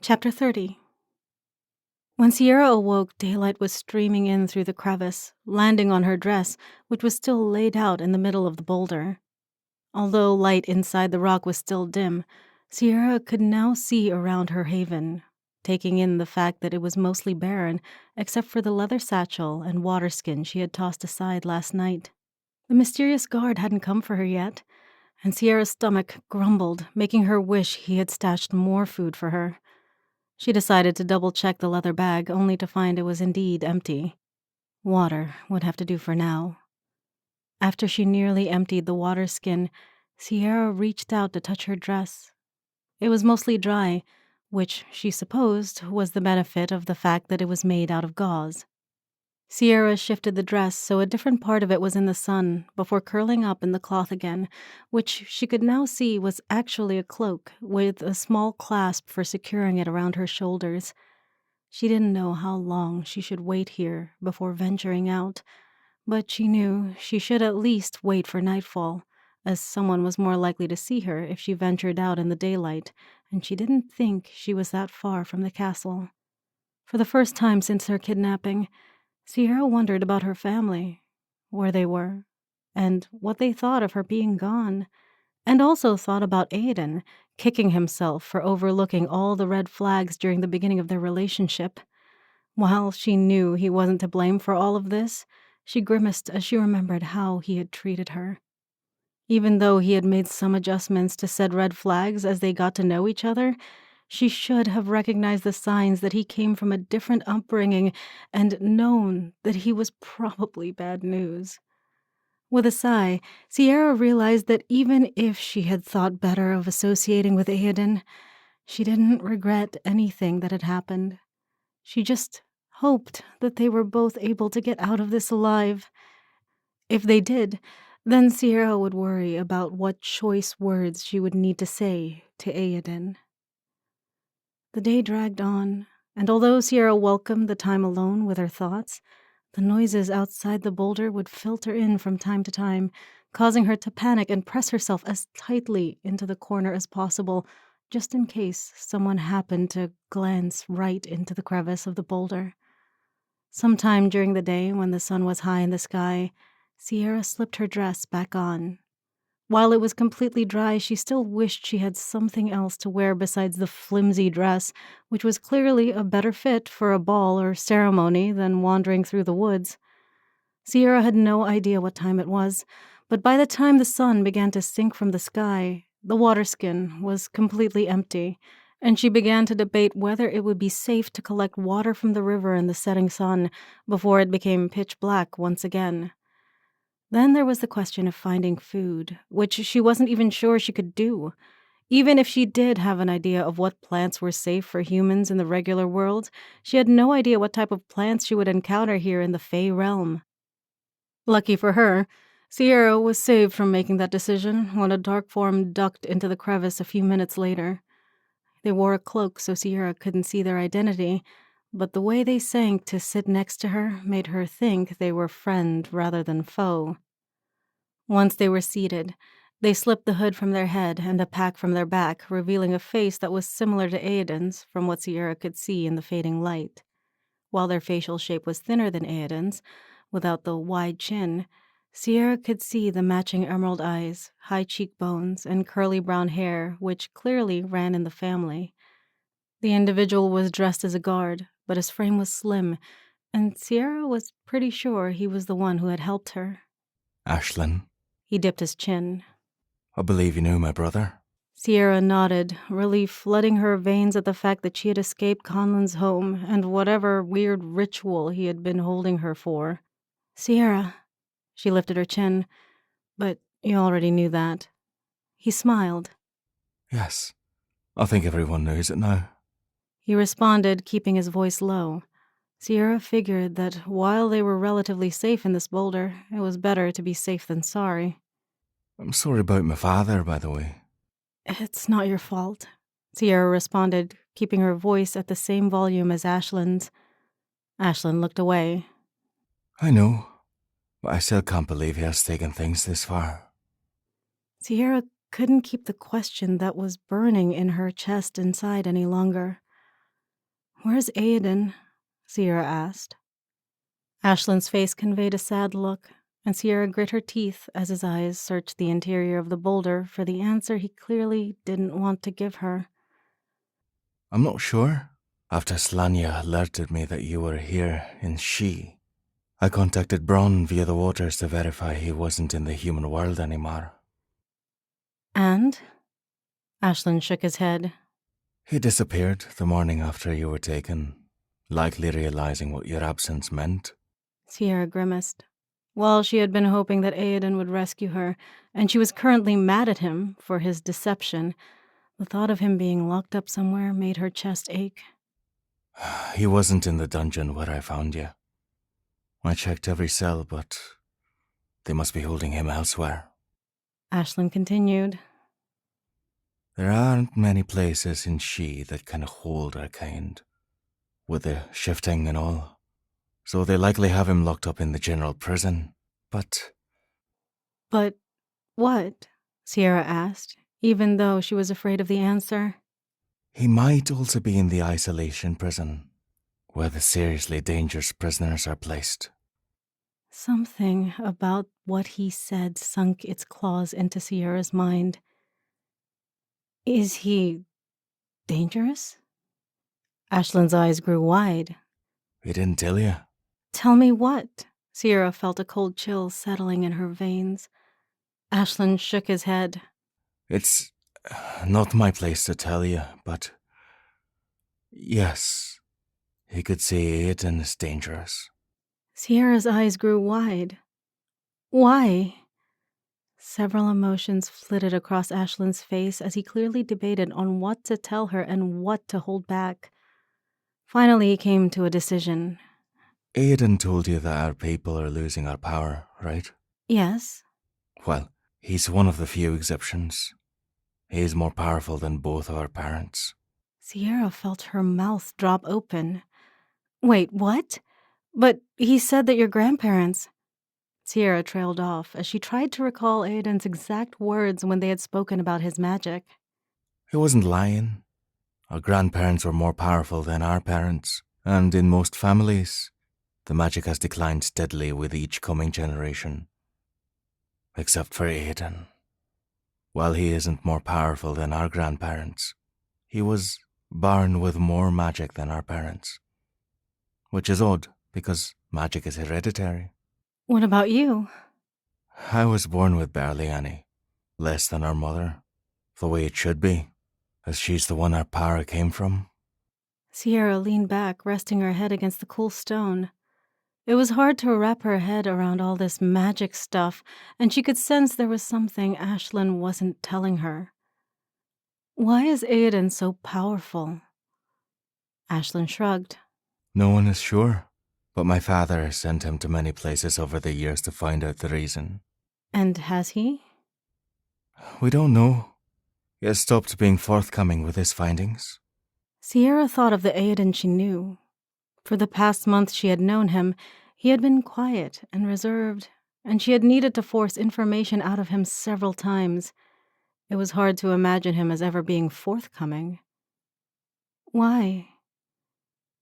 Chapter 30. When Sierra awoke, daylight was streaming in through the crevice, landing on her dress, which was still laid out in the middle of the boulder. Although light inside the rock was still dim, Sierra could now see around her haven, taking in the fact that it was mostly barren, except for the leather satchel and water skin she had tossed aside last night. The mysterious guard hadn't come for her yet, and Sierra's stomach grumbled, making her wish he had stashed more food for her. She decided to double-check the leather bag, only to find it was indeed empty. Water would have to do for now. After she nearly emptied the water skin, Sierra reached out to touch her dress. It was mostly dry, which she supposed was the benefit of the fact that it was made out of gauze. Sierra shifted the dress so a different part of it was in the sun before curling up in the cloth again, which she could now see was actually a cloak with a small clasp for securing it around her shoulders. She didn't know how long she should wait here before venturing out, but she knew she should at least wait for nightfall, as someone was more likely to see her if she ventured out in the daylight, and she didn't think she was that far from the castle. For the first time since her kidnapping, Sierra wondered about her family, where they were, and what they thought of her being gone, and also thought about Aiden kicking himself for overlooking all the red flags during the beginning of their relationship. While she knew he wasn't to blame for all of this, she grimaced as she remembered how he had treated her. Even though he had made some adjustments to said red flags as they got to know each other, she should have recognized the signs that he came from a different upbringing and known that he was probably bad news. With a sigh, Sierra realized that even if she had thought better of associating with Aiden, she didn't regret anything that had happened. She just hoped that they were both able to get out of this alive. If they did, then Sierra would worry about what choice words she would need to say to Aiden. The day dragged on, and although Sierra welcomed the time alone with her thoughts, the noises outside the boulder would filter in from time to time, causing her to panic and press herself as tightly into the corner as possible, just in case someone happened to glance right into the crevice of the boulder. Sometime during the day, when the sun was high in the sky, Sierra slipped her dress back on. While it was completely dry, she still wished she had something else to wear besides the flimsy dress, which was clearly a better fit for a ball or ceremony than wandering through the woods. Sierra had no idea what time it was, but by the time the sun began to sink from the sky, the water skin was completely empty, and she began to debate whether it would be safe to collect water from the river in the setting sun before it became pitch black once again. Then there was the question of finding food, which she wasn't even sure she could do. Even if she did have an idea of what plants were safe for humans in the regular world, she had no idea what type of plants she would encounter here in the Fey realm. Lucky for her, Sierra was saved from making that decision when a dark form ducked into the crevice a few minutes later. They wore a cloak so Sierra couldn't see their identity, but the way they sank to sit next to her made her think they were friend rather than foe. Once they were seated, they slipped the hood from their head and a pack from their back, revealing a face that was similar to Aiden's from what Sierra could see in the fading light. While their facial shape was thinner than Aiden's, without the wide chin, Sierra could see the matching emerald eyes, high cheekbones, and curly brown hair, which clearly ran in the family. The individual was dressed as a guard, but his frame was slim, and Sierra was pretty sure he was the one who had helped her. Ashlyn. He dipped his chin. I believe you knew my brother. Sierra nodded, relief flooding her veins at the fact that she had escaped Conlon's home and whatever weird ritual he had been holding her for. Sierra. She lifted her chin. But you already knew that. He smiled. Yes, I think everyone knows it now. He responded, keeping his voice low. Sierra figured that while they were relatively safe in this boulder, it was better to be safe than sorry. I'm sorry about my father, by the way. It's not your fault, Sierra responded, keeping her voice at the same volume as Ashlyn's. Ashlyn looked away. I know, but I still can't believe he has taken things this far. Sierra couldn't keep the question that was burning in her chest inside any longer. Where's Aiden? Sierra asked. Ashlyn's face conveyed a sad look, and Sierra grit her teeth as his eyes searched the interior of the boulder for the answer he clearly didn't want to give her. I'm not sure. After Slania alerted me that you were here in She, I contacted Bron via the waters to verify he wasn't in the human world anymore. And? Ashlyn shook his head. He disappeared the morning after you were taken, likely realizing what your absence meant. Sierra grimaced. Well, she had been hoping that Aiden would rescue her, and she was currently mad at him for his deception. The thought of him being locked up somewhere made her chest ache. He wasn't in the dungeon where I found you. I checked every cell, but they must be holding him elsewhere. Ashlyn continued. There aren't many places in She that can hold our kind, with the shifting and all. So they likely have him locked up in the general prison. But What? Sierra asked, even though she was afraid of the answer. he might also be in the isolation prison, where the seriously dangerous prisoners are placed. Something about what he said sunk its claws into Sierra's mind. Is he dangerous? Ashlyn's eyes grew wide. He didn't tell you? Tell me what? Sierra felt a cold chill settling in her veins. Ashlyn shook his head. It's not my place to tell you, but yes, he could say Aiden is dangerous. Sierra's eyes grew wide. Why? Several emotions flitted across Ashlyn's face as he clearly debated on what to tell her and what to hold back. Finally, he came to a decision. Aiden told you that our people are losing our power, right? Yes. Well, he's one of the few exceptions. He is more powerful than both of our parents. Sierra felt her mouth drop open. Wait, what? But he said that your grandparents... Sierra trailed off as she tried to recall Aiden's exact words when they had spoken about his magic. He wasn't lying. Our grandparents were more powerful than our parents, and in most families, the magic has declined steadily with each coming generation. Except for Aiden. While he isn't more powerful than our grandparents, he was born with more magic than our parents. Which is odd, because magic is hereditary. What about you? I was born with barely any. Less than our mother. The way it should be, as she's the one our power came from. Sierra leaned back, resting her head against the cool stone. It was hard to wrap her head around all this magic stuff, and she could sense there was something Ashlyn wasn't telling her. Why is Aiden so powerful? Ashlyn shrugged. No one is sure, but my father has sent him to many places over the years to find out the reason. And has he? We don't know. He has stopped being forthcoming with his findings. Sierra thought of the Aiden she knew. For the past month she had known him, he had been quiet and reserved, and she had needed to force information out of him several times. It was hard to imagine him as ever being forthcoming. Why?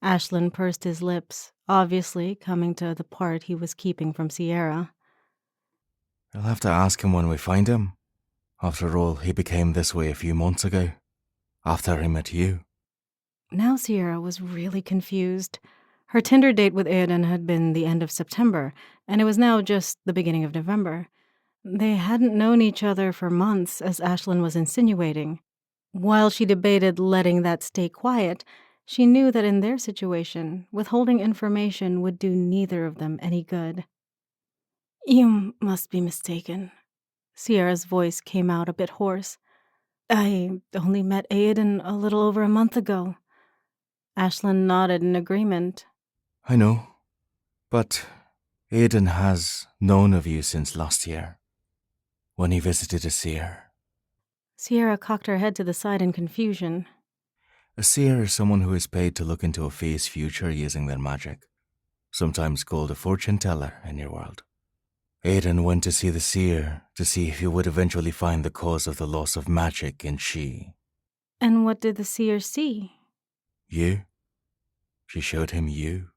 Ashlyn pursed his lips, obviously coming to the part he was keeping from Sierra. You'll have to ask him when we find him. After all, he became this way a few months ago, after he met you. Now Sierra was really confused. Her Tinder date with Aiden had been the end of September, and it was now just the beginning of November. They hadn't known each other for months, as Ashlyn was insinuating. While she debated letting that stay quiet, she knew that in their situation, withholding information would do neither of them any good. You must be mistaken. Sierra's voice came out a bit hoarse. I only met Aiden a little over a month ago. Ashlyn nodded in agreement. I know, but Aiden has known of you since last year, when he visited a seer. Sierra cocked her head to the side in confusion. A seer is someone who is paid to look into a fae's future using their magic, sometimes called a fortune teller in your world. Aiden went to see the seer to see if he would eventually find the cause of the loss of magic in She. And what did the seer see? You? She showed him you.